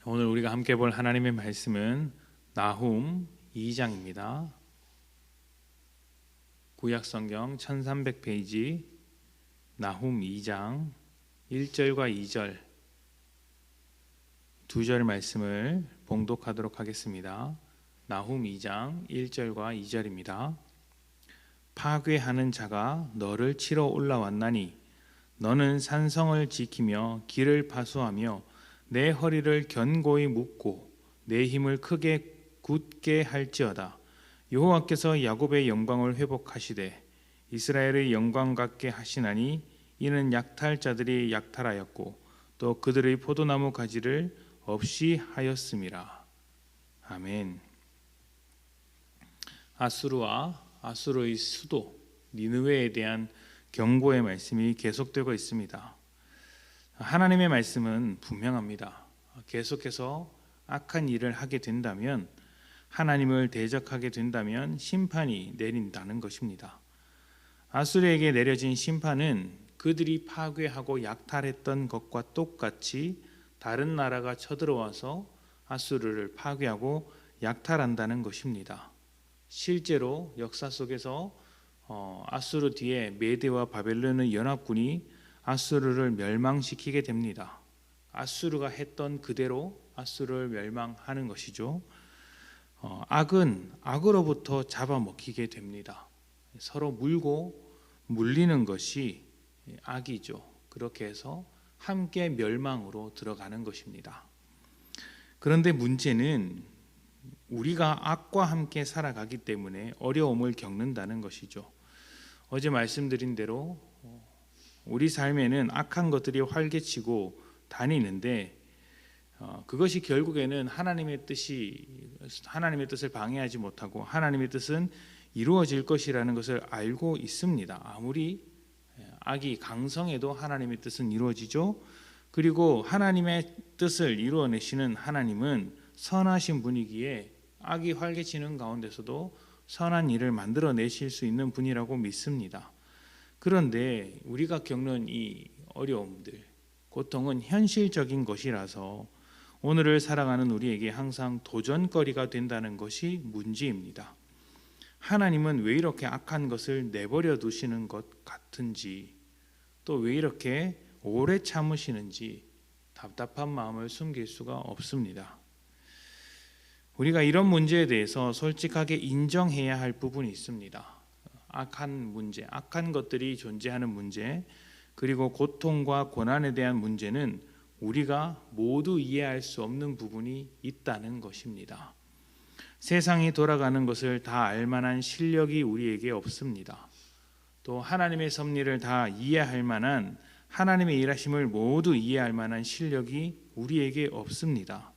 오늘 우리가 함께 볼 하나님의 말씀은 나훔 2장입니다. 구약성경 1300페이지 나훔 2장 1절과 2절 두 절 말씀을 봉독하도록 하겠습니다. 나훔 2장 1절과 2절입니다. 파괴하는 자가 너를 치러 올라왔나니 너는 산성을 지키며 길을 파수하며 내 허리를 견고히 묶고 내 힘을 크게 굳게 할지어다. 여호와께서 야곱의 영광을 회복하시되 이스라엘의 영광 같게 하시나니 이는 약탈자들이 약탈하였고 또 그들의 포도나무 가지를 없이 하였음이라. 아멘. 아수르와 아수르의 수도 니느웨에 대한 경고의 말씀이 계속되고 있습니다. 하나님의 말씀은 분명합니다. 계속해서 악한 일을 하게 된다면, 하나님을 대적하게 된다면 심판이 내린다는 것입니다. 아수르에게 내려진 심판은 그들이 파괴하고 약탈했던 것과 똑같이 다른 나라가 쳐들어와서 아수르를 파괴하고 약탈한다는 것입니다. 실제로 역사 속에서 아수르 뒤에 메대와 바벨론의 연합군이 아수르를 멸망시키게 됩니다. 아수르가 했던 그대로 아수르를 멸망하는 것이죠. 악은 악으로부터 잡아먹히게 됩니다. 서로 물고 물리는 것이 악이죠. 그렇게 해서 함께 멸망으로 들어가는 것입니다. 그런데 문제는 우리가 악과 함께 살아가기 때문에 어려움을 겪는다는 것이죠. 어제 말씀드린 대로 우리 삶에는 악한 것들이 활개치고 다니는데 그것이 결국에는 하나님의 뜻을 방해하지 못하고 하나님의 뜻은 이루어질 것이라는 것을 알고 있습니다. 아무리 악이 강성해도 하나님의 뜻은 이루어지죠. 그리고 하나님의 뜻을 이루어내시는 하나님은 선하신 분이기에 악이 활개치는 가운데서도 선한 일을 만들어내실 수 있는 분이라고 믿습니다. 그런데 우리가 겪는 이 어려움들, 고통은 현실적인 것이라서 오늘을 살아가는 우리에게 항상 도전거리가 된다는 것이 문제입니다. 하나님은 왜 이렇게 악한 것을 내버려 두시는 것 같은지, 또 왜 이렇게 오래 참으시는지 답답한 마음을 숨길 수가 없습니다. 우리가 이런 문제에 대해서 솔직하게 인정해야 할 부분이 있습니다. 악한 문제, 악한 것들이 존재하는 문제, 그리고 고통과 고난에 대한 문제는 우리가 모두 이해할 수 없는 부분이 있다는 것입니다. 세상이 돌아가는 것을 다 알만한 실력이 우리에게 없습니다. 또 하나님의 섭리를 다 이해할 만한, 하나님의 일하심을 모두 이해할 만한 실력이 우리에게 없습니다.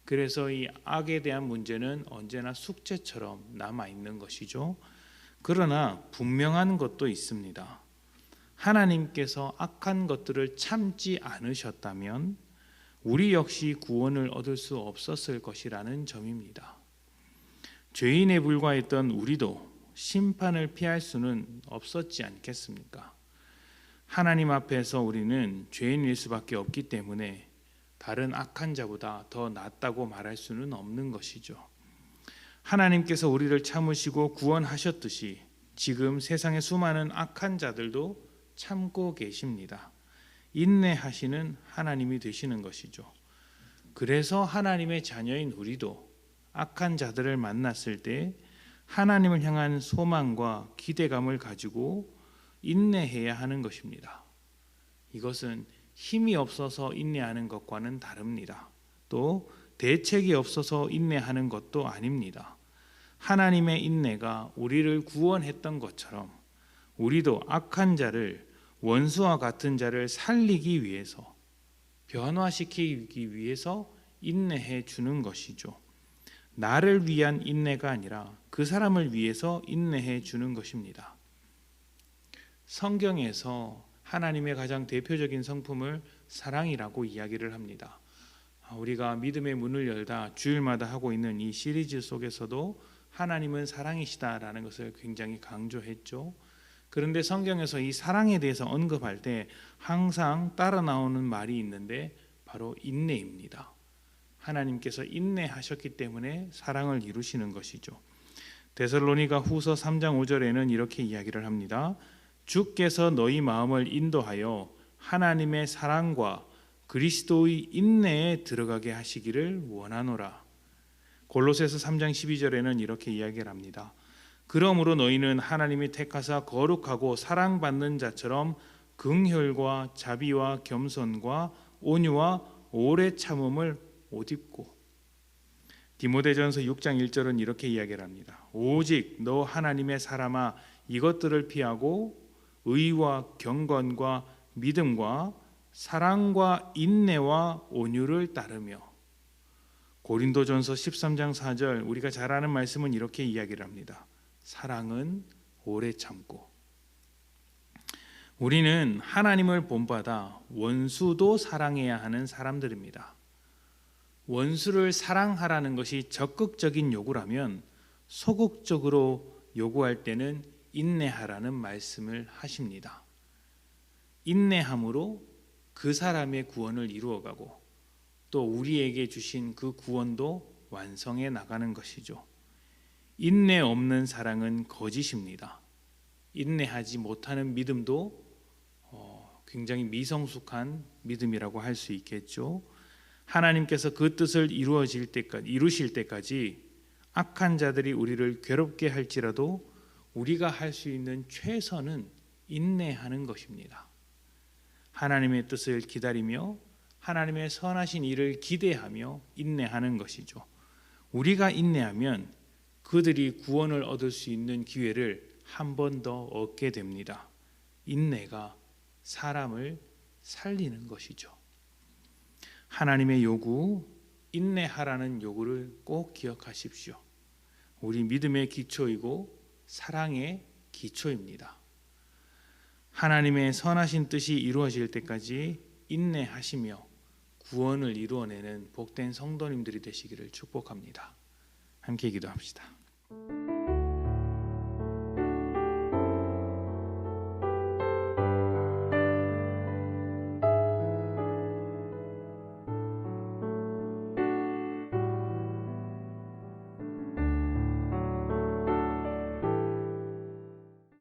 그래서 이 악에 대한 문제는 언제나 숙제처럼 남아있는 것이죠. 그러나 분명한 것도 있습니다. 하나님께서 악한 것들을 참지 않으셨다면 우리 역시 구원을 얻을 수 없었을 것이라는 점입니다. 죄인에 불과했던 우리도 심판을 피할 수는 없었지 않겠습니까? 하나님 앞에서 우리는 죄인일 수밖에 없기 때문에 다른 악한 자보다 더 낫다고 말할 수는 없는 것이죠. 하나님께서 우리를 참으시고 구원하셨듯이 지금 세상의 수많은 악한 자들도 참고 계십니다. 인내하시는 하나님이 되시는 것이죠. 그래서 하나님의 자녀인 우리도 악한 자들을 만났을 때 하나님을 향한 소망과 기대감을 가지고 인내해야 하는 것입니다. 이것은 힘이 없어서 인내하는 것과는 다릅니다. 또 대책이 없어서 인내하는 것도 아닙니다. 하나님의 인내가 우리를 구원했던 것처럼 우리도 악한 자를, 원수와 같은 자를 살리기 위해서, 변화시키기 위해서 인내해 주는 것이죠. 나를 위한 인내가 아니라 그 사람을 위해서 인내해 주는 것입니다. 성경에서 하나님의 가장 대표적인 성품을 사랑이라고 이야기를 합니다. 우리가 믿음의 문을 열다 주일마다 하고 있는 이 시리즈 속에서도 하나님은 사랑이시다라는 것을 굉장히 강조했죠. 그런데 성경에서 이 사랑에 대해서 언급할 때 항상 따라 나오는 말이 있는데 바로 인내입니다. 하나님께서 인내하셨기 때문에 사랑을 이루시는 것이죠. 데살로니가 후서 3장 5절에는 이렇게 이야기를 합니다. 주께서 너희 마음을 인도하여 하나님의 사랑과 그리스도의 인내에 들어가게 하시기를 원하노라. 골로새서 3장 12절에는 이렇게 이야기를 합니다. 그러므로 너희는 하나님이 택하사 거룩하고 사랑받는 자처럼 긍휼과 자비와 겸손과 온유와 오래 참음을 옷 입고. 디모데전서 6장 1절은 이렇게 이야기를 합니다. 오직 너 하나님의 사람아 이것들을 피하고 의와 경건과 믿음과 사랑과 인내와 온유를 따르며. 고린도전서 13장 4절 우리가 잘 아는 말씀은 이렇게 이야기를 합니다. 사랑은 오래 참고. 우리는 하나님을 본받아 원수도 사랑해야 하는 사람들입니다. 원수를 사랑하라는 것이 적극적인 요구라면 소극적으로 요구할 때는 인내하라는 말씀을 하십니다. 인내함으로 그 사람의 구원을 이루어가고 또 우리에게 주신 그 구원도 완성해 나가는 것이죠. 인내 없는 사랑은 거짓입니다. 인내하지 못하는 믿음도 굉장히 미성숙한 믿음이라고 할 수 있겠죠. 하나님께서 그 뜻을 이루실 때까지 악한 자들이 우리를 괴롭게 할지라도 우리가 할 수 있는 최선은 인내하는 것입니다. 하나님의 뜻을 기다리며 하나님의 선하신 일을 기대하며 인내하는 것이죠. 우리가 인내하면 그들이 구원을 얻을 수 있는 기회를 한 번 더 얻게 됩니다. 인내가 사람을 살리는 것이죠. 하나님의 요구, 인내하라는 요구를 꼭 기억하십시오. 우리 믿음의 기초이고 사랑의 기초입니다. 하나님의 선하신 뜻이 이루어질 때까지 인내하시며 구원을 이루어내는 복된 성도님들이 되시기를 축복합니다. 함께 기도합시다.